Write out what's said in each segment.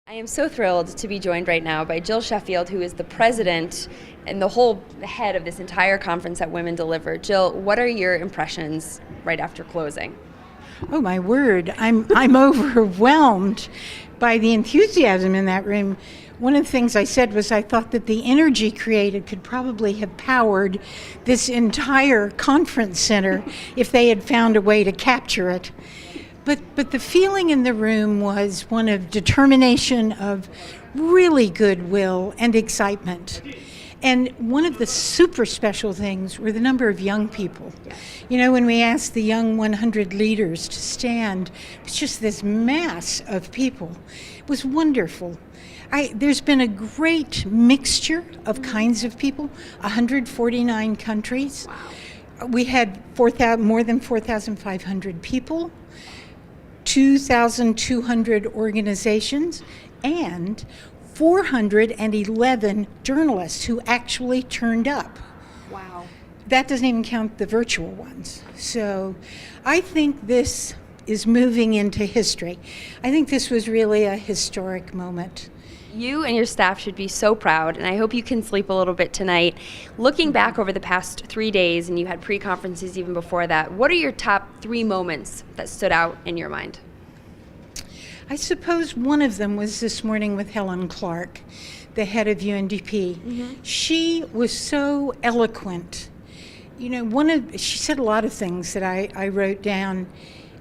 I am so thrilled to be joined right now by Jill Sheffield, who is the president and the head of this entire conference that Women Deliver. Jill, what are your impressions right after closing? Oh my word, I'm overwhelmed by the enthusiasm in that room. One of the things I said was I thought that the energy created could probably have powered this entire conference center if they had found a way to capture it. But the feeling in the room was one of determination, of really goodwill and excitement. And one of the super special things were the number of young people. You know, when we asked the young 100 leaders to stand, it was just this mass of people. It was wonderful. There's been a great mixture of kinds of people, 149 countries. Wow. We had more than 4,500 people, 2,200 organizations, and 411 journalists who actually turned up. Wow. That doesn't even count the virtual ones. So I think this is moving into history. I think this was really a historic moment. You and your staff should be so proud, and I hope you can sleep a little bit tonight. Looking back over the past 3 days, and you had pre-conferences even before that, what are your top 3 moments that stood out in your mind? I suppose one of them was this morning with Helen Clark, the head of UNDP. Mm-hmm. She was so eloquent. You know, she said a lot of things that I wrote down,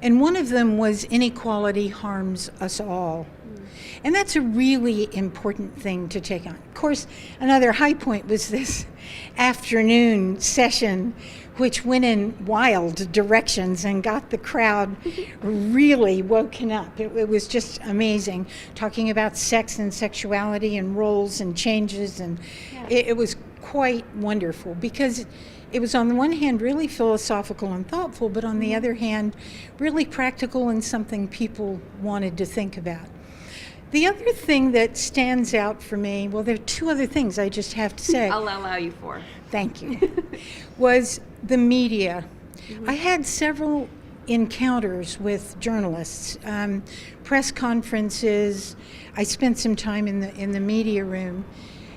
and one of them was inequality harms us all. And that's a really important thing to take on. Of course, another high point was this afternoon session, which went in wild directions and got the crowd really woken up. It was just amazing, talking about sex and sexuality and roles and changes. And it was quite wonderful because it was, on the one hand, really philosophical and thoughtful, but on the other hand, really practical and something people wanted to think about. The other thing that stands out for me, well, there are 2 other things I just have to say. I'll allow you 4. Thank you. Was the media. Mm-hmm. I had several encounters with journalists, press conferences. I spent some time in the media room.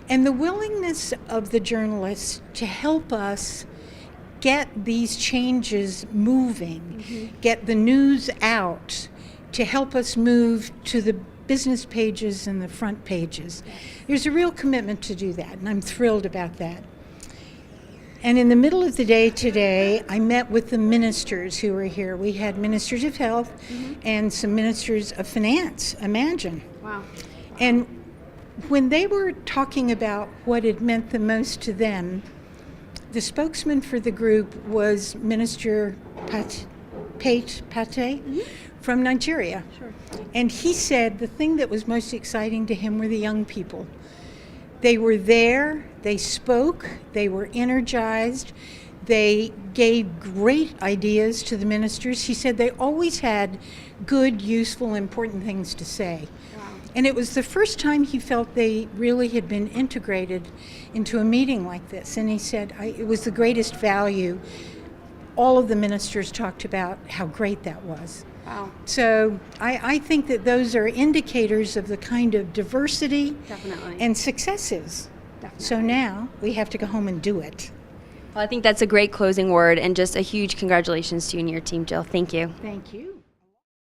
And the willingness of the journalists to help us get these changes moving, mm-hmm. get the news out, to help us move to the business pages and the front pages. There's a real commitment to do that, and I'm thrilled about that. And in the middle of the day today, I met with the ministers who were here. We had ministers of health, mm-hmm. and some ministers of finance, imagine. Wow. And when they were talking about what it meant the most to them, the spokesman for the group was Minister Pate, mm-hmm. from Nigeria. Sure. And he said the thing that was most exciting to him were the young people. They were there, they spoke, they were energized, they gave great ideas to the ministers. He said they always had good, useful, important things to say. Wow. And it was the first time he felt they really had been integrated into a meeting like this. And he said it was the greatest value. All of the ministers talked about how great that was. Wow. So I think that those are indicators of the kind of diversity Definitely. And successes. Definitely. So now we have to go home and do it. Well, I think that's a great closing word, and just a huge congratulations to you and your team, Jill. Thank you. Thank you.